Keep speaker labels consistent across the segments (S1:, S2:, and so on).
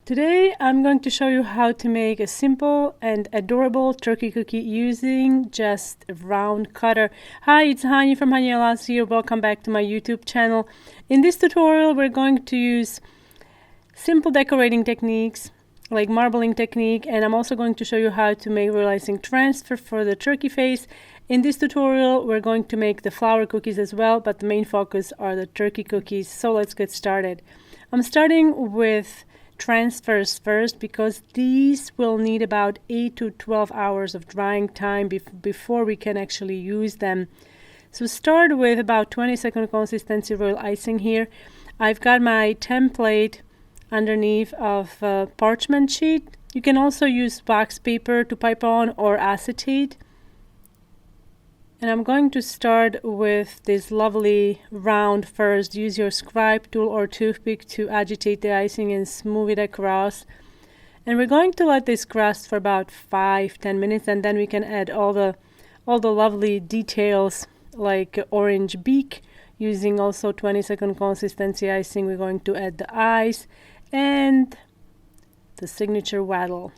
S1: Today I'm going to show you how to make a simple and adorable turkey cookie using just a round cutter. Hi, it's Hani from Haniela's here. Welcome back to my YouTube channel. In this tutorial we're going to use simple decorating techniques like marbling technique, and I'm also going to show you how to make royal icing transfer for the turkey face. In this tutorial we're going to make the flour cookies as well, but the main focus are the turkey cookies. So let's get started. I'm starting with transfers first because these will need about 8 to 12 hours of drying time before we can actually use them. So start with about 20-second consistency royal icing here. I've got my template underneath of parchment sheet. You can also use wax paper to pipe on or acetate. And I'm going to start with this lovely round first. Use your scribe tool or toothpick to agitate the icing and smooth it across. And we're going to let this crust for about 5-10 minutes, and then we can add all the lovely details like orange beak. Using also 20-second consistency icing, we're going to add the eyes and the signature waddle.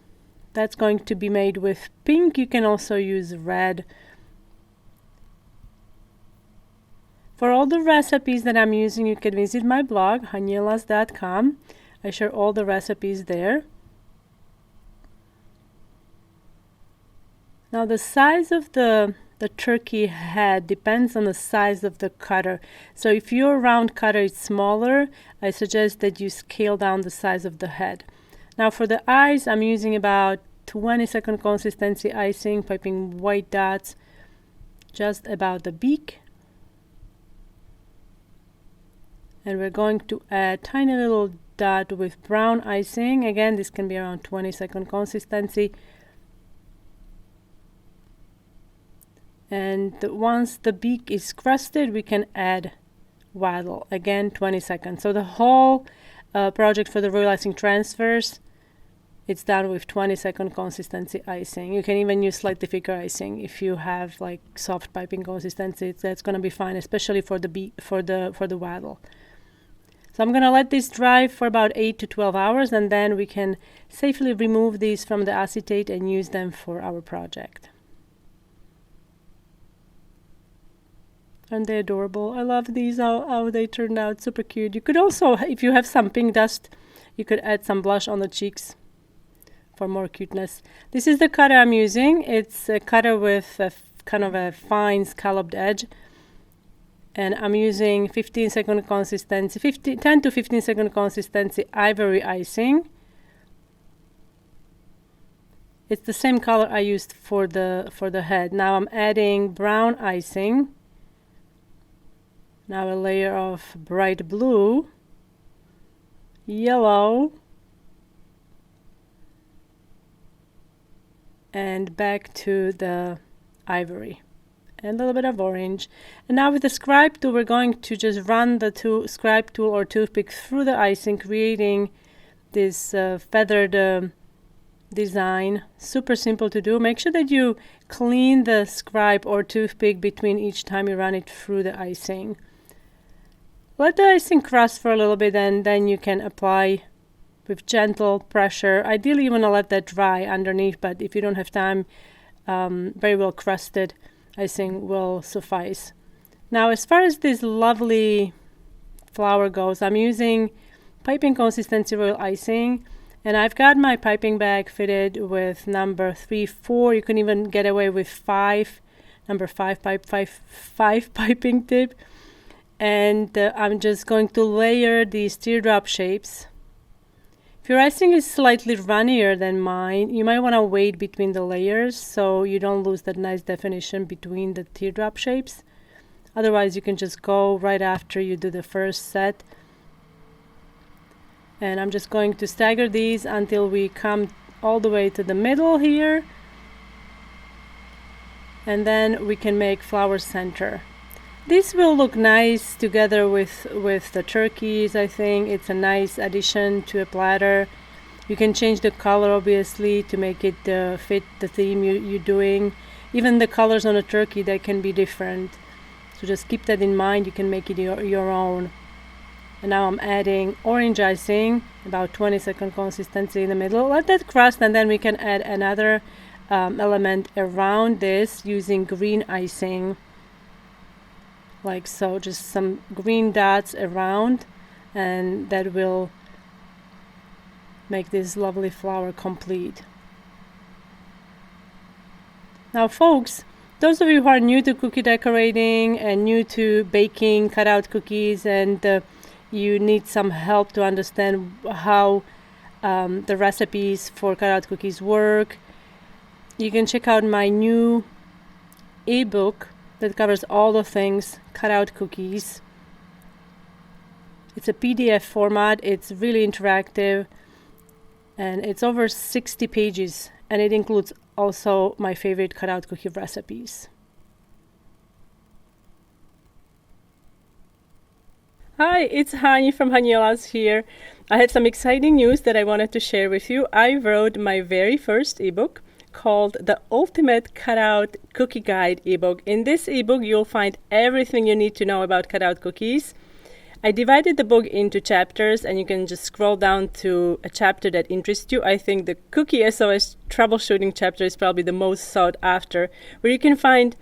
S1: That's going to be made with pink. You can also use red. For all the recipes that I'm using, you can visit my blog, hanielas.com. I share all the recipes there. Now the size of the turkey head depends on the size of the cutter. So if your round cutter is smaller, I suggest that you scale down the size of the head. Now for the eyes, I'm using about 20-second consistency icing, piping white dots just about the beak. And we're going to add tiny little dot with brown icing. Again, this can be around 20-second consistency. And once the beak is crusted, we can add waddle. Again, 20 seconds. So the whole project for the royal icing transfers, it's done with 20-second consistency icing. You can even use slightly thicker icing if you have like soft piping consistency. That's going to be fine, especially for the waddle. So I'm going to let this dry for about 8 to 12 hours, and then we can safely remove these from the acetate and use them for our project. Aren't they adorable? I love these, how they turned out, super cute. You could also, if you have some pink dust, you could add some blush on the cheeks for more cuteness. This is the cutter I'm using. It's a cutter with a kind of a fine scalloped edge. And I'm using 15-second consistency, 10 to 15-second consistency ivory icing. It's the same color I used for the head. Now I'm adding brown icing. Now a layer of bright blue, yellow, and back to the ivory. And a little bit of orange. And now with the scribe tool, we're going to just run the scribe tool or toothpick through the icing, creating this feathered design. Super simple to do. Make sure that you clean the scribe or toothpick between each time you run it through the icing. Let the icing crust for a little bit, and then you can apply with gentle pressure. Ideally you want to let that dry underneath, but if you don't have time, very well crusted icing will suffice. Now as far as this lovely flower goes, I'm using piping consistency royal icing, and I've got my piping bag fitted with number 3-4. You can even get away with number 5 piping tip. And I'm just going to layer these teardrop shapes. If your icing is slightly runnier than mine, you might want to wait between the layers so you don't lose that nice definition between the teardrop shapes. Otherwise, you can just go right after you do the first set. And I'm just going to stagger these until we come all the way to the middle here. And then we can make flower center. This will look nice together with the turkeys. I think it's a nice addition to a platter. You can change the color obviously to make it fit the theme you're doing. Even the colors on a turkey, they can be different. So just keep that in mind. You can make it your own. And now I'm adding orange icing, about 20-second consistency in the middle. Let that crust, and then we can add another element around this using green icing, like so, just some green dots around, and that will make this lovely flower complete. Now folks, those of you who are new to cookie decorating and new to baking cutout cookies, and you need some help to understand how the recipes for cutout cookies work, you can check out my new ebook that covers all the things cutout cookies. It's a PDF format, it's really interactive, and it's over 60 pages, and it includes also my favorite cutout cookie recipes. Hi, it's Hani from Haniela's here. I had some exciting news that I wanted to share with you. I wrote my very first ebook called The Ultimate Cutout Cookie Guide ebook. In this ebook, you'll find everything you need to know about cutout cookies. I divided the book into chapters, and you can just scroll down to a chapter that interests you. I think the Cookie SOS troubleshooting chapter is probably the most sought after, where you can find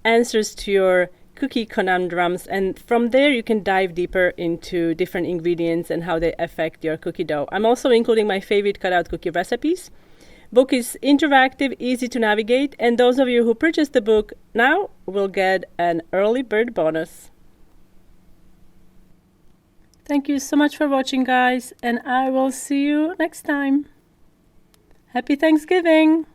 S1: answers to your cookie conundrums, and from there you can dive deeper into different ingredients and how they affect your cookie dough. I'm also including my favorite cutout cookie recipes. Book is interactive, easy to navigate, and those of you who purchase the book now will get an early bird bonus. Thank you so much for watching, guys, and I will see you next time. Happy Thanksgiving!